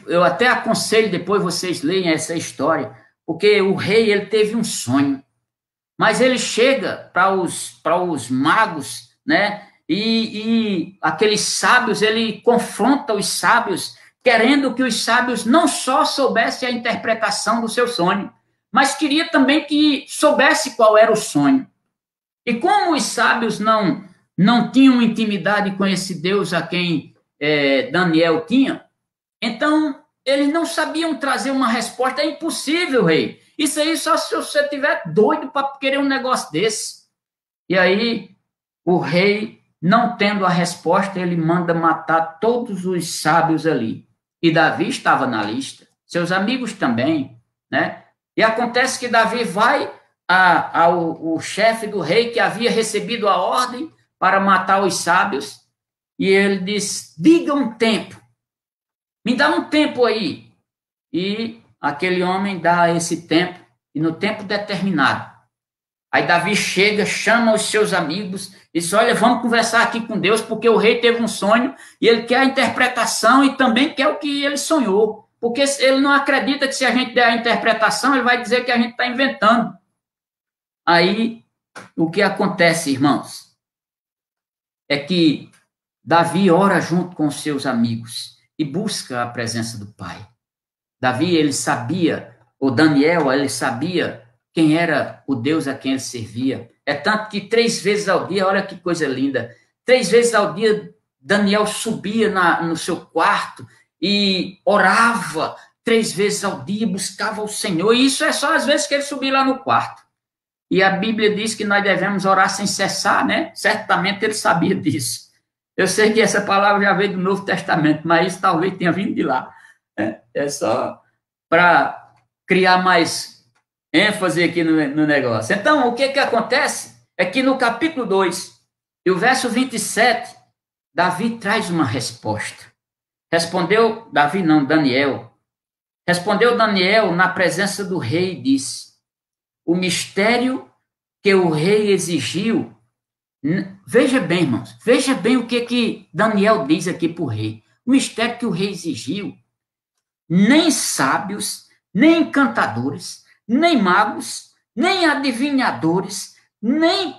eu até aconselho depois vocês leem essa história, porque o rei ele teve um sonho, mas ele chega para os magos, né? E aqueles sábios, ele confronta os sábios, querendo que os sábios não só soubessem a interpretação do seu sonho, mas queria também que soubesse qual era o sonho. E como os sábios não tinham intimidade com esse Deus a quem Daniel tinha, então eles não sabiam trazer uma resposta. É impossível, rei. Isso aí só se você estiver doido para querer um negócio desse. E aí o rei, não tendo a resposta, ele manda matar todos os sábios ali. E Davi estava na lista, seus amigos também, né? E acontece que Davi vai ao chefe do rei que havia recebido a ordem para matar os sábios, e ele diz: diga um tempo, me dá um tempo aí. E aquele homem dá esse tempo, e no tempo determinado. Aí Davi chega, chama os seus amigos e diz: olha, vamos conversar aqui com Deus, porque o rei teve um sonho e ele quer a interpretação e também quer o que ele sonhou. Porque ele não acredita que se a gente der a interpretação, ele vai dizer que a gente está inventando. Aí, o que acontece, irmãos, é que Davi ora junto com os seus amigos e busca a presença do Pai. Davi, ele sabia, ou Daniel, ele sabia quem era o Deus a quem ele servia. É tanto que 3 vezes ao dia, olha que coisa linda, 3 vezes ao dia, Daniel subia no seu quarto e orava 3 vezes ao dia, buscava o Senhor, e isso é só às vezes que ele subia lá no quarto. E a Bíblia diz que nós devemos orar sem cessar, né? Certamente ele sabia disso. Eu sei que essa palavra já veio do Novo Testamento, mas isso talvez tenha vindo de lá. É só para criar mais ênfase aqui no negócio. Então, o que acontece é que no capítulo 2, e o verso 27, Davi traz uma resposta. Respondeu, Davi não, Daniel. Respondeu Daniel na presença do rei e disse: o mistério que o rei exigiu. Veja bem, irmãos, veja bem o que Daniel diz aqui para o rei. O mistério que o rei exigiu, nem sábios, nem encantadores, nem magos, nem adivinhadores, nem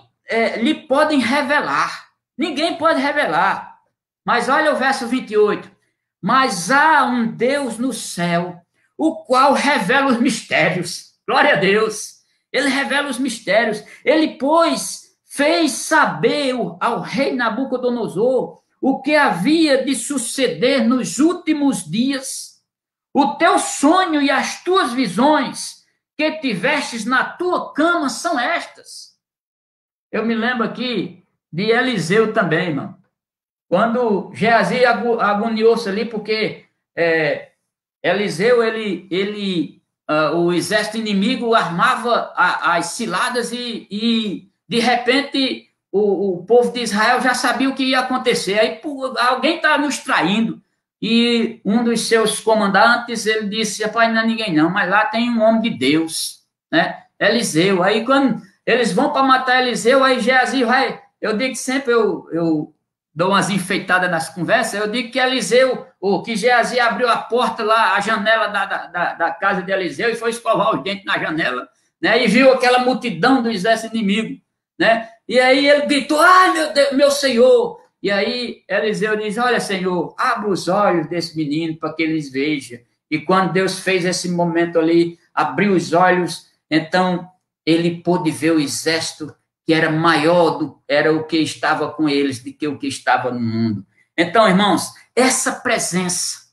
lhe podem revelar. Ninguém pode revelar. Mas olha o verso 28. Mas há um Deus no céu, o qual revela os mistérios. Glória a Deus. Ele revela os mistérios. Ele, pois, fez saber ao rei Nabucodonosor o que havia de suceder nos últimos dias. O teu sonho e as tuas visões que tivestes na tua cama são estas. Eu me lembro aqui de Eliseu também, irmão. Quando Geazi agoniou-se ali, porque Eliseu, o exército inimigo armava as ciladas e de repente, o povo de Israel já sabia o que ia acontecer. Aí alguém está nos traindo. E um dos seus comandantes, ele disse: rapaz, não é ninguém não, mas lá tem um homem de Deus, né? Eliseu. Aí quando eles vão para matar Eliseu, aí Geazi vai... Eu digo que sempre eu dou umas enfeitadas nas conversas, eu digo que Eliseu, ou que Geazi abriu a porta lá, a janela da casa de Eliseu e foi escovar os dentes na janela, né? E viu aquela multidão do exército inimigo, né? E aí ele gritou: ai, meu Deus, meu Senhor! E aí Eliseu diz: olha, Senhor, abra os olhos desse menino para que eles vejam. E quando Deus fez esse momento ali, abriu os olhos, então ele pôde ver o exército que era maior, era o que estava com eles do que o que estava no mundo. Então, irmãos, essa presença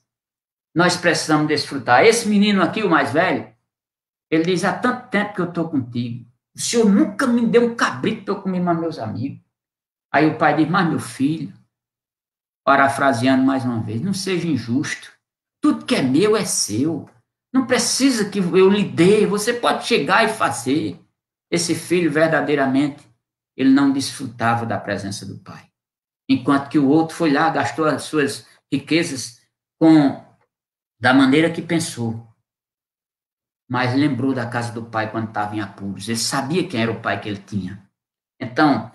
nós precisamos desfrutar. Esse menino aqui, o mais velho, ele diz: há tanto tempo que eu estou contigo. O Senhor nunca me deu um cabrito para eu comer com meus amigos. Aí o pai diz: mas meu filho, parafraseando mais uma vez, não seja injusto. Tudo que é meu é seu. Não precisa que eu lhe dê. Você pode chegar e fazer. Esse filho, verdadeiramente, ele não desfrutava da presença do pai. Enquanto que o outro foi lá, gastou as suas riquezas da maneira que pensou. Mas lembrou da casa do pai quando estava em apuros. Ele sabia quem era o pai que ele tinha. Então,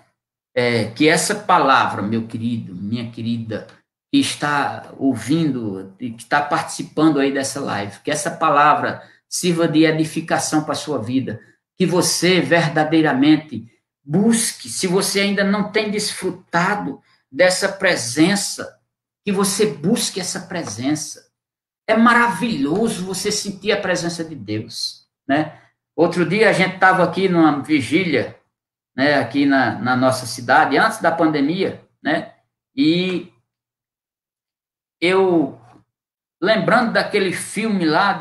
que essa palavra, meu querido, minha querida, que está ouvindo, que está participando aí dessa live, que essa palavra sirva de edificação para a sua vida. Que você verdadeiramente busque, se você ainda não tem desfrutado dessa presença, que você busque essa presença. É maravilhoso você sentir a presença de Deus, né? Outro dia a gente estava aqui numa vigília, né, aqui na nossa cidade, antes da pandemia, né? E eu, lembrando daquele filme lá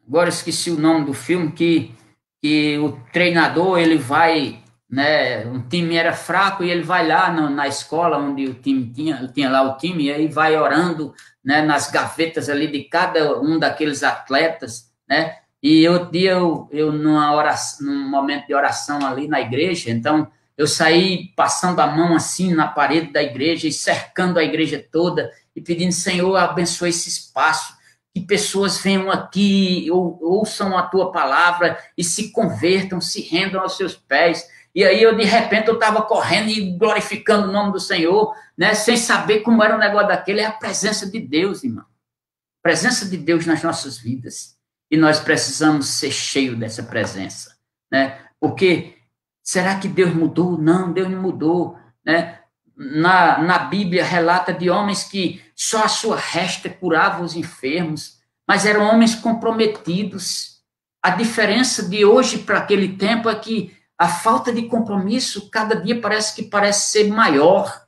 agora esqueci o nome do filme, que o treinador, ele vai, né, um time era fraco e ele vai lá na escola onde o time tinha lá o time, e aí vai orando, né, nas gavetas ali de cada um daqueles atletas, né? E outro dia eu num momento de oração ali na igreja, então eu saí passando a mão assim na parede da igreja e cercando a igreja toda e pedindo, Senhor, abençoe esse espaço, que pessoas venham aqui, ouçam a tua palavra e se convertam, se rendam aos seus pés. E aí de repente eu estava correndo e glorificando o nome do Senhor, né, sem saber como era o negócio daquele. É a presença de Deus, irmão. A presença de Deus nas nossas vidas. E nós precisamos ser cheios dessa presença, né? Porque será que Deus mudou? Não, Deus não mudou, né? Na Bíblia relata de homens que só a sua resta curava os enfermos, mas eram homens comprometidos. A diferença de hoje para aquele tempo é que a falta de compromisso cada dia parece ser maior.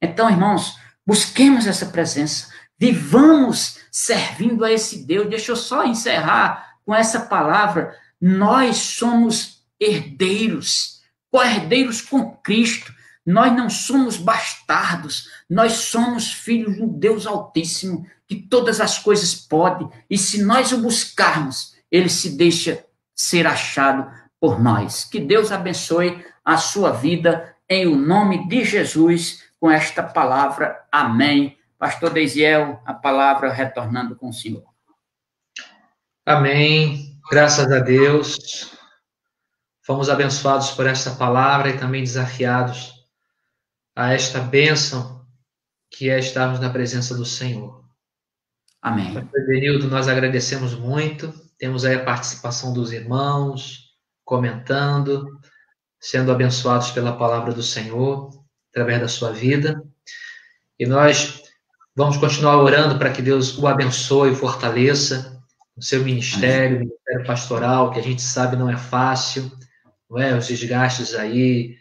Então, irmãos, busquemos essa presença, vivamos servindo a esse Deus. Deixa eu só encerrar com essa palavra. Nós somos herdeiros, co-herdeiros com Cristo. Nós não somos bastardos, nós somos filhos do Deus Altíssimo, que todas as coisas pode, e se nós o buscarmos, ele se deixa ser achado por nós. Que Deus abençoe a sua vida, em o nome de Jesus, com esta palavra. Amém. Pastor Deisiel, a palavra retornando com o senhor. Amém. Graças a Deus. Fomos abençoados por esta palavra e também desafiados a esta bênção que é estarmos na presença do Senhor. Amém. Pastor Benildo, nós agradecemos muito. Temos aí a participação dos irmãos, comentando, sendo abençoados pela palavra do Senhor, através da sua vida. E nós vamos continuar orando para que Deus o abençoe e fortaleça no seu ministério, ministério pastoral, que a gente sabe não é fácil, não é? Os desgastes aí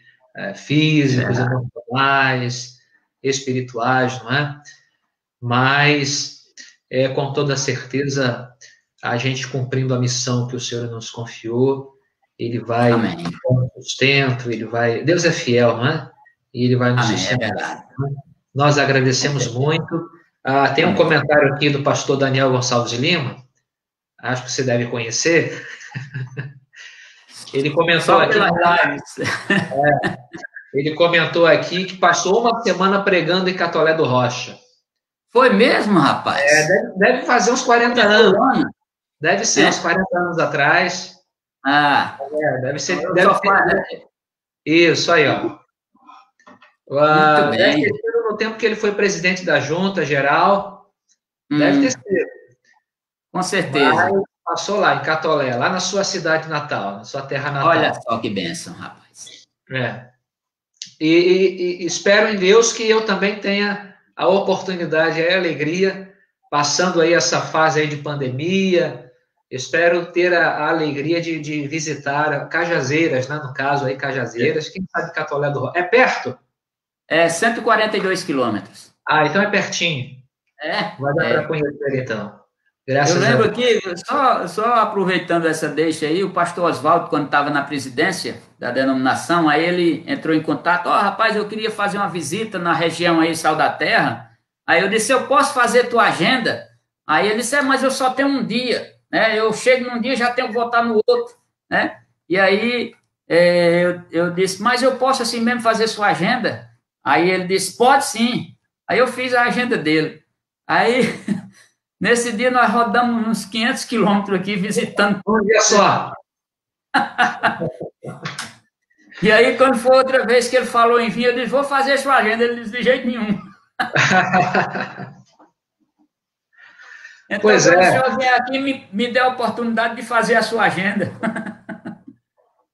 físicos, emocionais, espirituais, não é? Mas, com toda certeza, a gente cumprindo a missão que o Senhor nos confiou, Ele vai dar sustento, Ele vai... Deus é fiel, não é? E Ele vai nos sustentar. Nós agradecemos muito. Tem um comentário aqui do pastor Daniel Gonçalves de Lima, acho que você deve conhecer. Ele comentou aqui... Ele comentou aqui que passou uma semana pregando em Catolé do Rocha. Foi mesmo, rapaz? Deve fazer uns 40 anos. Deve ser uns 40 anos atrás. Deve ser. Isso aí, ó. Deve ter sido no tempo que ele foi presidente da Junta Geral. Deve ter sido. Com certeza. Mas passou lá, em Catolé, lá na sua cidade natal, na sua terra natal. Olha só que bênção, rapaz. E espero em Deus que eu também tenha a oportunidade e a alegria, passando aí essa fase aí de pandemia, espero ter a alegria de visitar Cajazeiras, né? No caso aí, Cajazeiras, quem sabe Catolé do Rocha? É perto? É 142 quilômetros. Então é pertinho. Vai dar para conhecer, então. Graças a Deus. Eu lembro que, só aproveitando essa deixa aí, o pastor Oswaldo, quando estava na presidência da denominação, aí ele entrou em contato, rapaz, eu queria fazer uma visita na região aí, Sal da Terra. Aí eu disse, eu posso fazer tua agenda? Aí ele disse, mas eu só tenho um dia, né? Eu chego num dia, já tenho que voltar no outro, né? E aí eu disse, mas eu posso assim mesmo fazer sua agenda? Aí ele disse, pode sim. Aí eu fiz a agenda dele. Aí... Nesse dia, nós rodamos uns 500 quilômetros aqui, visitando. Um dia só. E aí, quando foi outra vez que ele falou em vir, eu disse, vou fazer sua agenda. Ele disse, de jeito nenhum. Então, Pois quando o é, senhor vier aqui, me dê a oportunidade de fazer a sua agenda.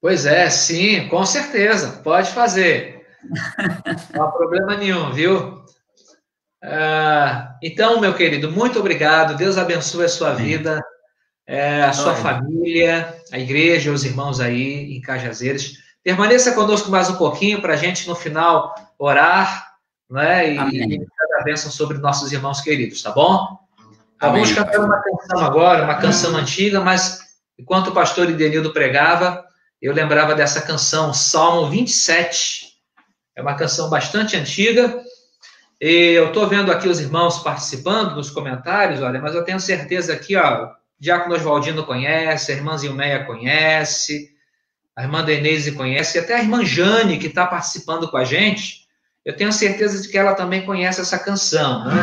pois é, sim, com certeza, pode fazer. Não há problema nenhum, viu? Então, meu querido, muito obrigado. Deus abençoe a sua Amém. vida, a sua Glória a Deus. família, a igreja, os irmãos aí em Cajazeiras. Permaneça conosco mais um pouquinho para a gente, no final, orar, né? E Amém. ministrar a bênção sobre nossos irmãos queridos, tá bom? Nós vamos Amém, cantar pastor. uma canção agora, uma canção antiga, mas enquanto o pastor Idenildo pregava, eu lembrava dessa canção, Salmo 27. É uma canção bastante antiga. E eu estou vendo aqui os irmãos participando nos comentários, olha, mas eu tenho certeza aqui, ó, Diácono Oswaldino conhece, a irmã Zilmeia conhece, a irmã Denise conhece, e até a irmã Jane, que está participando com a gente, eu tenho certeza de que ela também conhece essa canção, né?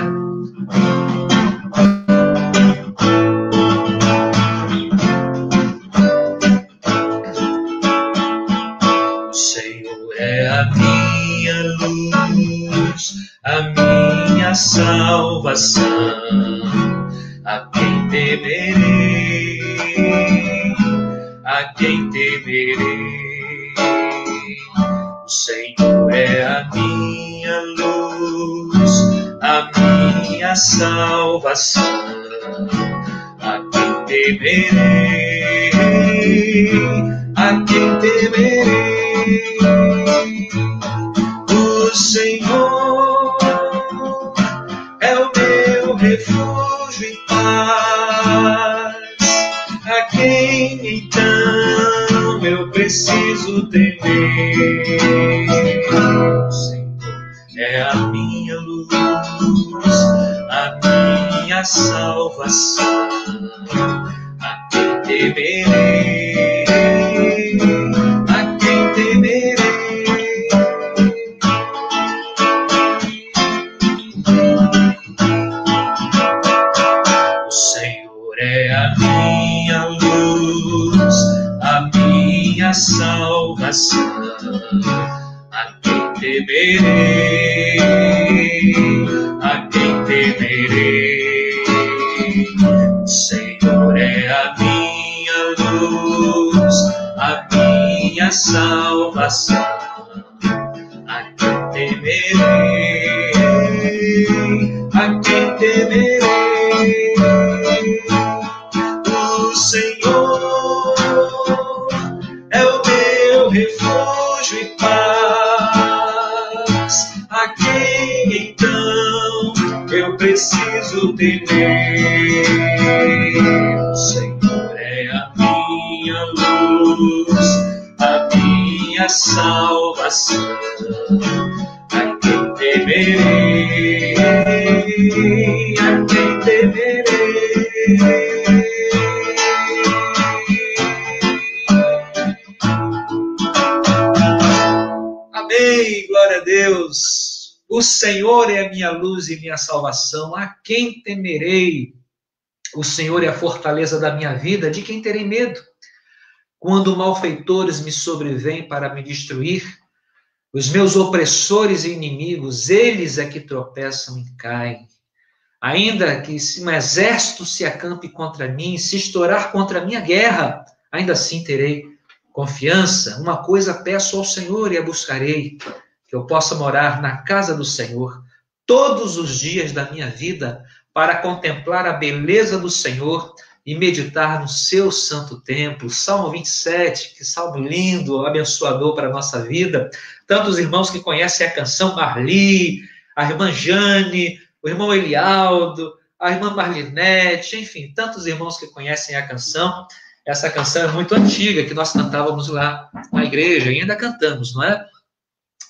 O Senhor é a minha luz, a minha salvação, a quem temerei, a quem temerei. O Senhor é a minha luz, a minha salvação, a quem temerei, a quem temerei. O Senhor é o meu refúgio e paz, a quem então eu preciso temer. O Senhor é a minha luz, a minha salvação, a quem temerei, a quem temerei. O Senhor é a minha luz, a minha salvação, a quem temerei, a quem temerei. O Senhor é a minha luz, a minha salvação, a quem temerei, a quem temerei. O Senhor é o meu refúgio e paz, a quem então eu preciso temer. O Senhor é a minha luz, a minha salvação, a quem temerei, a quem temerei. Amém, glória a Deus. O Senhor é a minha luz e minha salvação, a quem temerei? O Senhor é a fortaleza da minha vida, de quem terei medo? Quando malfeitores me sobrevêm para me destruir, os meus opressores e inimigos, eles é que tropeçam e caem. Ainda que um exército se acampe contra mim, se estourar contra a minha guerra, ainda assim terei confiança. Uma coisa peço ao Senhor e a buscarei, que eu possa morar na casa do Senhor todos os dias da minha vida, para contemplar a beleza do Senhor e meditar no seu santo templo. Salmo 27, que salmo lindo, abençoador para a nossa vida. Tantos irmãos que conhecem a canção, Marli, a irmã Jane, o irmão Elialdo, a irmã Marlinete, enfim, tantos irmãos que conhecem a canção. Essa canção é muito antiga, que nós cantávamos lá na igreja, e ainda cantamos, não é?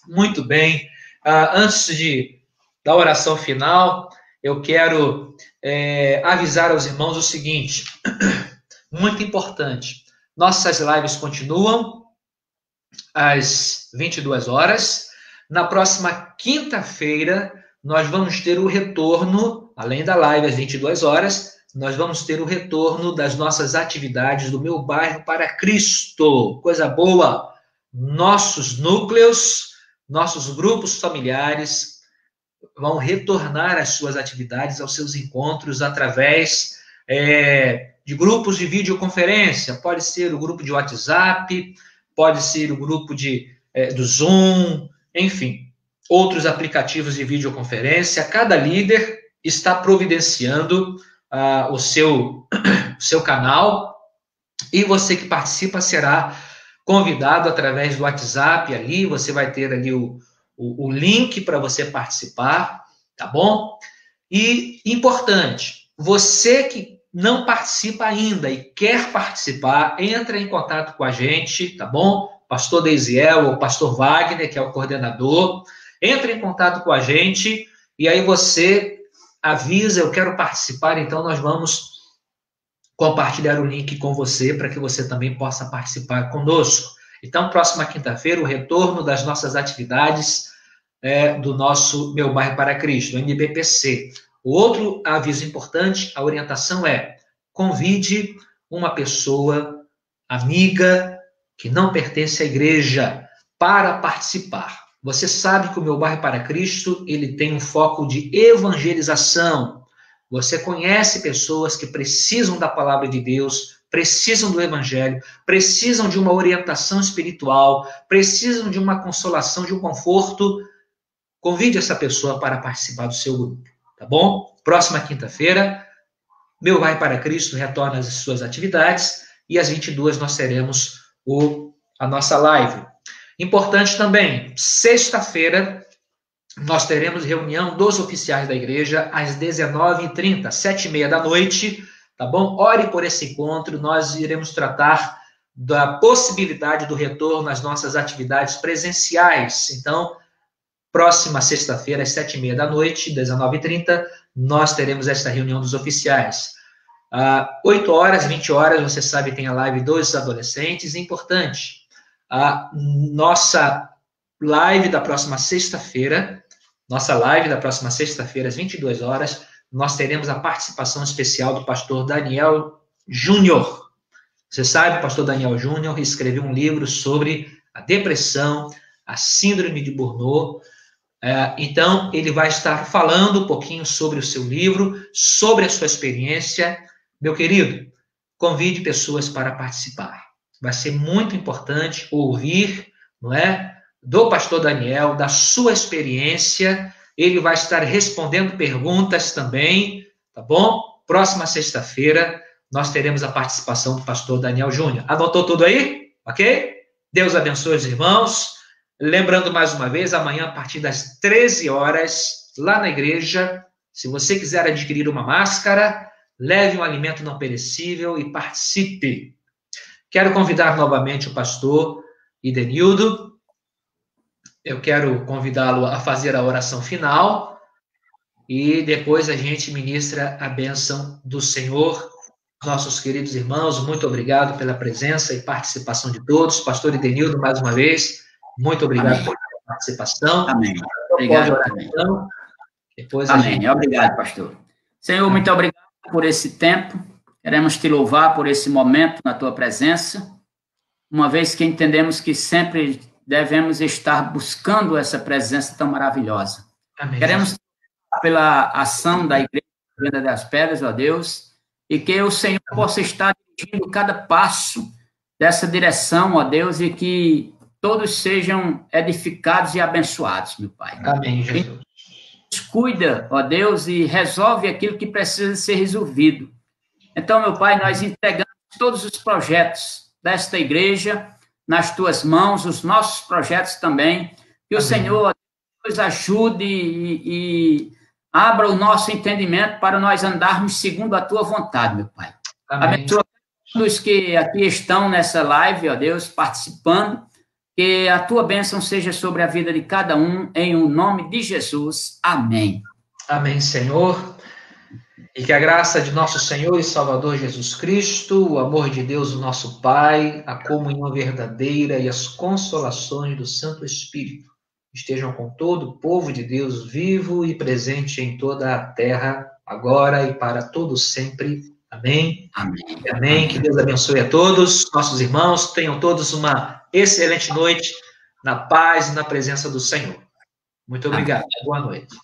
Muito bem. Antes da oração final, eu quero avisar aos irmãos o seguinte, muito importante. Nossas lives continuam às 22 horas. Na próxima quinta-feira, nós vamos ter o retorno, além da live às 22 horas, nós vamos ter o retorno das nossas atividades do Meu Bairro para Cristo. Coisa boa! Nossos núcleos, nossos grupos familiares vão retornar às suas atividades, aos seus encontros, através de grupos de videoconferência, pode ser o grupo de WhatsApp, pode ser o grupo do Zoom, enfim, outros aplicativos de videoconferência. Cada líder está providenciando o seu canal, e você que participa será convidado através do WhatsApp ali, você vai ter ali o link para você participar, tá bom? E, importante, você que não participa ainda e quer participar, entra em contato com a gente, tá bom? Pastor Deisiel ou Pastor Wagner, que é o coordenador, entra em contato com a gente e aí você avisa, eu quero participar, então nós vamos compartilhar o link com você para que você também possa participar conosco. Então, próxima quinta-feira, o retorno das nossas atividades do nosso Meu Bairro para Cristo, o MBPC. O outro aviso importante, a orientação convide uma pessoa amiga que não pertence à igreja para participar. Você sabe que o Meu Bairro para Cristo, ele tem um foco de evangelização. Você conhece pessoas que precisam da palavra de Deus, precisam do evangelho, precisam de uma orientação espiritual, precisam de uma consolação, de um conforto. Convide essa pessoa para participar do seu grupo, tá bom? Próxima quinta-feira, Meu Bairro para Cristo retorna às suas atividades e às 22 nós teremos a nossa live. Importante também, sexta-feira, nós teremos reunião dos oficiais da igreja às 19h30, 7h30 da noite, tá bom? Ore por esse encontro, nós iremos tratar da possibilidade do retorno às nossas atividades presenciais. Então, próxima sexta-feira, às 7h30 da noite, 19h30, nós teremos esta reunião dos oficiais. 8 horas, 20 horas, você sabe, tem a live dos adolescentes. É importante, a nossa live da próxima sexta-feira, às 22 horas, nós teremos a participação especial do pastor Daniel Júnior. Você sabe, o pastor Daniel Júnior escreveu um livro sobre a depressão, a síndrome de Burnout. Então, ele vai estar falando um pouquinho sobre o seu livro, sobre a sua experiência. Meu querido, convide pessoas para participar. Vai ser muito importante ouvir, não é, do pastor Daniel, da sua experiência. Ele vai estar respondendo perguntas também, tá bom? Próxima sexta-feira, nós teremos a participação do pastor Daniel Júnior. Anotou tudo aí? Ok? Deus abençoe os irmãos. Lembrando mais uma vez, amanhã, a partir das 13 horas, lá na igreja, se você quiser adquirir uma máscara, leve um alimento não perecível e participe. Quero convidar novamente o pastor Idenildo. Eu quero convidá-lo a fazer a oração final e depois a gente ministra a bênção do Senhor. Nossos queridos irmãos, muito obrigado pela presença e participação de todos. Pastor Idenildo, mais uma vez, muito obrigado Amém. Pela participação. Amém. Obrigado. Depois Amém. Obrigado, pastor. Senhor, muito obrigado por esse tempo. Queremos te louvar por esse momento na tua presença, uma vez que entendemos que sempre devemos estar buscando essa presença tão maravilhosa. Amém. Queremos pela ação da Igreja Venda das Pedras, ó Deus, e que o Senhor possa estar dirigindo cada passo dessa direção, ó Deus, e que todos sejam edificados e abençoados, meu Pai. Amém, Jesus. Cuida, ó Deus, e resolve aquilo que precisa ser resolvido. Então, meu Pai, nós entregamos todos os projetos desta igreja nas tuas mãos, os nossos projetos também, que Amém. O Senhor nos ajude e abra o nosso entendimento para nós andarmos segundo a tua vontade, meu Pai. Amém. Abençoa todos que aqui estão nessa live, ó Deus, participando, que a tua bênção seja sobre a vida de cada um, em o nome de Jesus. Amém. Amém, Senhor. E que a graça de nosso Senhor e Salvador Jesus Cristo, o amor de Deus, o nosso Pai, a comunhão verdadeira e as consolações do Santo Espírito estejam com todo o povo de Deus vivo e presente em toda a terra, agora e para todos sempre. Amém. Amém. Amém. Que Deus abençoe a todos, nossos irmãos. Tenham todos uma excelente noite na paz e na presença do Senhor. Muito obrigado. Amém. Boa noite.